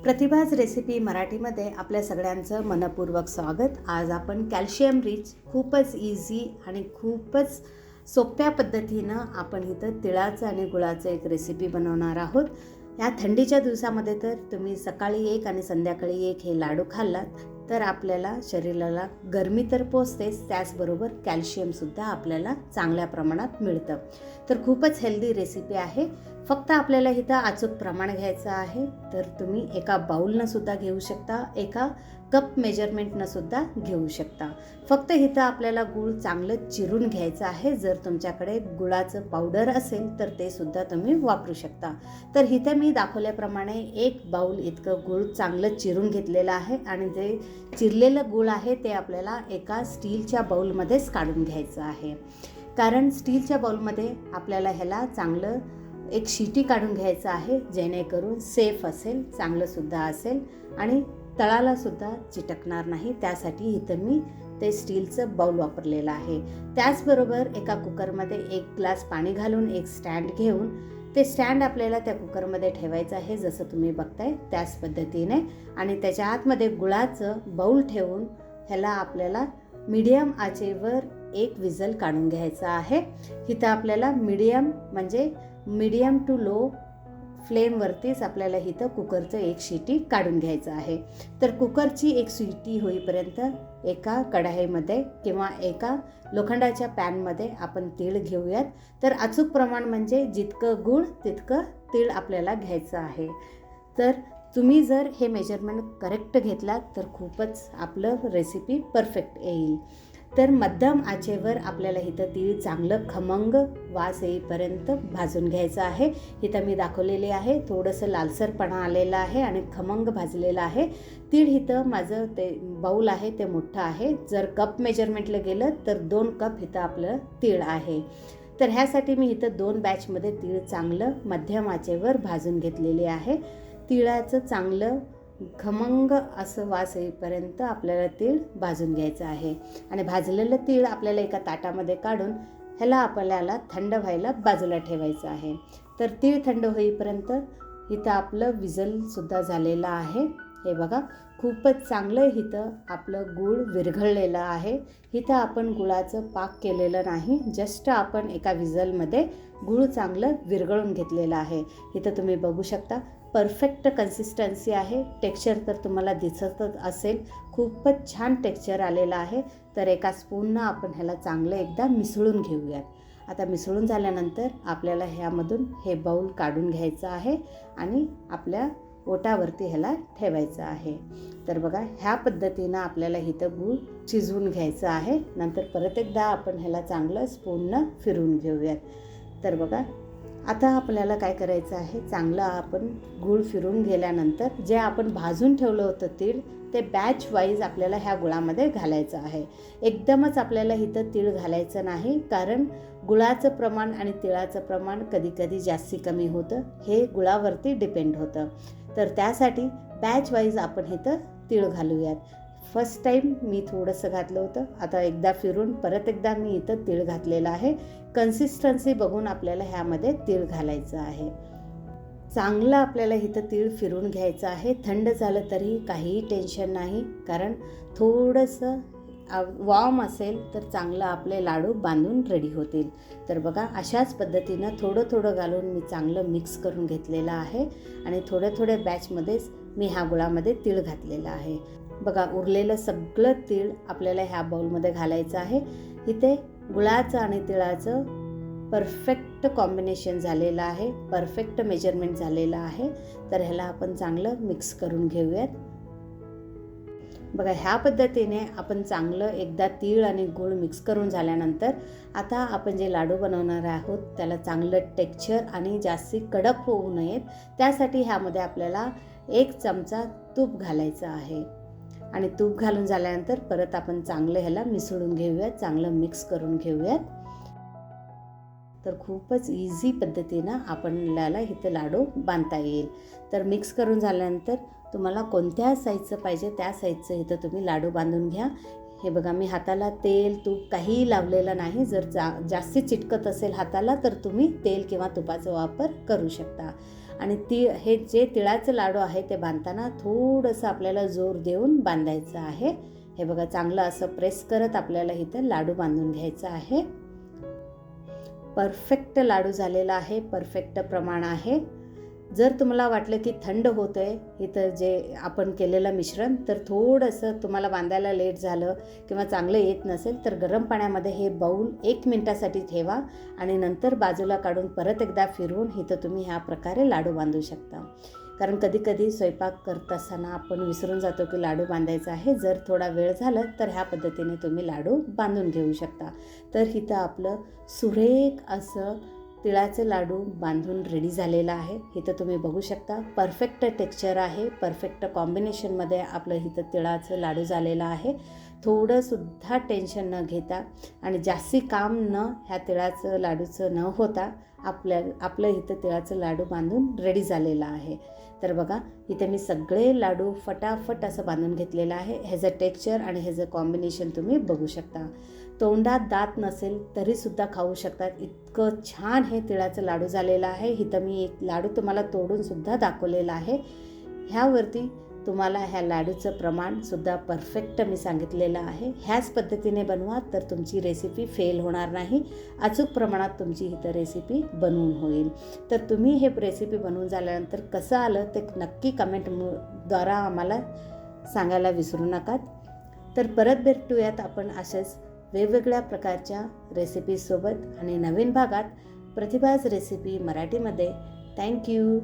प्रतिभाज recipe मराठीमध्ये आपल्या सगळ्यांचं मनपूर्वक स्वागत। आज आपण कॅल्शियम रिच खूपच इझी आणि खूपच सोप्या पद्धतीनं आपण इथं तिळाचं आणि गुळाचं एक रेसिपी बनवणार आहोत। या थंडीच्या दिवसामध्ये तर तुम्ही सकाळी एक आणि संध्याकाळी एक हे लाडू खाल्लात तर आपल्याला शरीराला गरमी तर पोचतेच, त्याचबरोबर कॅल्शियमसुद्धा आपल्याला चांगल्या प्रमाणात मिळतं। तर खूपच हेल्दी रेसिपी आहे। फक्त आपल्याला इथं अचूक प्रमाण घ्यायचं आहे। तर तुम्ही एका बाउलनं सुद्धा घेऊ शकता, एका कप मेजरमेंटनं सुद्धा घेऊ शकता। फक्त इथं आपल्याला गूळ चांगलं चिरून घ्यायचं आहे। जर तुमच्याकडे गुळाचं पावडर असेल तर ते सुद्धा तुम्ही वापरू शकता। तर इथं मी दाखवल्याप्रमाणे एक बाउल इतकं गूळ चांगलं चिरून घेतलेलं आहे आणि जे चिरलेलं गूळ आहे ते आपल्याला एका स्टीलच्या बाउलमध्येच काढून घ्यायचं आहे। कारण स्टीलच्या बाउलमध्ये आपल्याला ह्याला चांगलं एक शिटी काढून घ्यायचं आहे, जेणेकरून सेफ असेल, चांगलं सुद्धा असेल आणि तळाला सुद्धा चिटकणार नाही। त्यासाठी इथं मी ते स्टीलचं बाउल वापरलेलं आहे। त्याचबरोबर एका कुकरमध्ये एक ग्लास पाणी घालून एक स्टँड घेऊन ते स्टँड आपल्याला त्या कुकरमध्ये ठेवायचं आहे, जसं तुम्ही बघताय त्याच पद्धतीने। आणि त्याच्या आतमध्ये गुळाचं बाउल ठेवून ह्याला आपल्याला मीडियम आचेवर एक विजल काढून घ्यायचा आहे। इथं आपल्याला मीडियम टू लो फ्लेमवरतीच आपल्याला इथं कुकरचं एक शिटी काढून घ्यायचं आहे। तर कुकरची एक शिटी होईपर्यंत एका कढाईमध्ये किंवा एका लोखंडाच्या पॅनमध्ये आपण तीळ घेऊयात। तर अचूक प्रमाण म्हणजे जितकं गूळ तितकं तीळ आपल्याला घ्यायचं आहे। तर तुम्ही जर हे मेजरमेंट करेक्ट घेतलात तर खूपच आपलं रेसिपी परफेक्ट येईल। तर मध्यम आचेवर आपल्याला इथं तीळ चांगलं खमंग वास येईपर्यंत भाजून घ्यायचं आहे। इथं मी दाखवलेले आहे, थोडंसं लालसरपणा आलेला आहे आणि खमंग भाजलेलं आहे तीळ। इथं माझं ते बाउल आहे ते मोठं आहे, जर कप मेजरमेंटला गेलं तर 2 कप इथं आपलं तीळ आहे। तर ह्यासाठी मी इथं 2 बॅचमध्ये तीळ चांगलं मध्यम आचेवर भाजून घेतलेले आहे। तिळाचं चांगलं खमंग असं वास येईपर्यंत आपल्याला तीळ भाजून घ्यायचं आहे। आणि भाजलेलं तीळ आपल्याला एका ताटामध्ये काढून ह्याला आपल्याला थंड व्हायला बाजूला ठेवायचं आहे। तर तीळ थंड होईपर्यंत इथं आपलं विजलसुद्धा झालेलं आहे। हे बघा, खूपच चांगलं इथं आपलं गूळ विरघळलेलं आहे। इथं आपण गुळाचं पाक केलेलं नाही, जस्ट आपण एका विजलमध्ये गूळ चांगलं विरघळून घेतलेलं आहे। इथं तुम्ही बघू शकता परफेक्ट कन्सिस्टन्सी आहे। टेक्स्चर तर तुम्हाला दिसतच असेल, खूपच छान टेक्स्चर आलेलं आहे। तर एका स्पूननं आपण ह्याला चांगलं एकदा मिसळून घेऊयात। आता मिसळून झाल्यानंतर आपल्याला ह्यामधून हे बाउल काढून घ्यायचं आहे आणि आपल्या ओटावरती ह्याला ठेवायचं आहे। तर बघा, ह्या पद्धतीनं आपल्याला इथं गूळ शिजवून घ्यायचं आहे। नंतर परत एकदा आपण ह्याला चांगलं स्पूननं फिरवून घेऊयात। तर बघा, आता आपल्याला काय करायचं आहे, चांगलं आपण गूळ फिरून गेल्यानंतर जे आपण भाजून ठेवलं होतं तीळ ते बॅच वाईज आपल्याला ह्या गुळामध्ये घालायचं आहे। एकदमच आपल्याला इथं तीळ घालायचं नाही, कारण गुळाचं प्रमाण आणि तिळाचं प्रमाण कधी कधी जास्ती कमी होतं, हे गुळावरती डिपेंड होतं। तर त्यासाठी बॅच वाईज आपण इथं तीळ घालूयात। फर्स्ट टाईम मी थोडंसं घातलं होतं, आता एकदा फिरून परत एकदा मी इथं तीळ घातलेलं आहे। कन्सिस्टन्सी बघून आपल्याला ह्यामध्ये तीळ घालायचं आहे। चांगलं आपल्याला इथं तीळ फिरून घ्यायचं आहे। थंड झालं तरी काहीही टेन्शन नाही, कारण थोडंसं वॉर्म असेल तर चांगलं आपले लाडू बांधून रेडी होतील। तर बघा, अशाच पद्धतीनं थोडं थोडं घालून मी चांगलं मिक्स करून घेतलेलं आहे आणि थोड्या बॅचमध्येच मी ह्या गुळामध्ये तीळ घातलेलं आहे। बघा, उरलेलं सगळं तीळ आपल्याला ह्या बाउलमध्ये घालायचं आहे। इथे गुळाचं आणि तिळाचं परफेक्ट कॉम्बिनेशन झालेलं आहे, परफेक्ट मेजरमेंट झालेलं आहे। तर ह्याला आपण चांगलं मिक्स करून घेऊयात। बघा, ह्या पद्धतीने आपण चांगलं एकदा तीळ आणि गूळ मिक्स करून झाल्यानंतर आता आपण जे लाडू बनवणार आहोत त्याला चांगलं टेक्स्चर आणि जास्ती कडक होऊ नयेत, त्यासाठी ह्यामध्ये आपल्याला 1 चमचा तूप घालायचं आहे। आणि तूप घालून झाल्यानंतर परत आपण चांगलं ह्याला मिसळून घेऊयात, चांगलं मिक्स करून घेऊयात। तर खूपच इझी पद्धतीनं आपल्याला इथं लाडू बांधता येईल। तर मिक्स करून झाल्यानंतर तुम्हाला कोणत्या साईजचं पाहिजे त्या साईजचं इथं तुम्ही लाडू बांधून घ्या। हे बघा, मी हाताला तेल तूप काहीही लावलेलं नाही। जर जास्ती चिटकत असेल हाताला तर तुम्ही तेल किंवा तुपाचा वापर करू शकता। आणि हे जे तिळाचं लाडू आहे ते बांधताना थोडंसं आपल्याला जोर देऊन बांधायचं आहे. हे बघा, चांगलं असं प्रेस करत आपल्याला इथं लाडू बांधून घ्यायचा आहे. परफेक्ट लाडू झालेला आहे, परफेक्ट प्रमाण आहे. जर तुम्हाला वाटलं की थंड होतं आहे इथं जे आपण केलेलं मिश्रण, तर थोडंसं तुम्हाला बांधायला लेट झालं किंवा चांगलं येत नसेल तर गरम पाण्यामध्ये हे बाऊल 1 मिनिटासाठी ठेवा आणि नंतर बाजूला काढून परत एकदा फिरवून इथं तुम्ही ह्या प्रकारे लाडू बांधू शकता. कारण कधीकधी स्वयंपाक करत असताना आपण विसरून जातो की लाडू बांधायचा आहे. जर थोडा वेळ झाला तर ह्या पद्धतीने तुम्ही लाडू बांधून घेऊ शकता. तर इथं आपलं सुरेख असं तिळाचं लाडू बांधून रेडी झालेलं आहे. इथं तुम्ही बघू शकता परफेक्ट टेक्स्चर आहे, परफेक्ट कॉम्बिनेशनमध्ये आपलं इथं तिळाचं लाडू झालेलं आहे. थोडंसुद्धा टेन्शन न घेता आणि जास्ती काम ह्या तिळाचं लाडूचं न होता आपलं इथं तिळाचं लाडू बांधून रेडी झालेलं आहे. तर बघा, इथे मी सगळे लाडू फटाफट असं बांधून घेतलेलं आहे. ह्याचं टेक्स्चर आणि ह्याचं कॉम्बिनेशन तुम्ही बघू शकता. तोंडात दात नसेल तरीसुद्धा खाऊ शकतात, इतकं छान हे तिळाचं लाडू झालेलं आहे. इथं मी एक लाडू तुम्हाला तोडूनसुद्धा दाखवलेला आहे. ह्यावरती तुम्हाला ह्या लाडूचं प्रमाणसुद्धा परफेक्ट मी सांगितलेलं आहे. ह्याच पद्धतीने बनवा तर तुमची रेसिपी फेल होणार नाही. अचूक प्रमाणात तुमची इथं रेसिपी बनवून होईल. तर तुम्ही हे रेसिपी बनवून झाल्यानंतर कसं आलं ते नक्की कमेंटद्वारा आम्हाला सांगायला विसरू नका. तर परत भेटूयात आपण अशाच वेगवेगळ्या प्रकारच्या रेसिपीसोबत आणि नवीन भागात प्रतिभाज रेसिपी मराठीमध्ये. थँक्यू.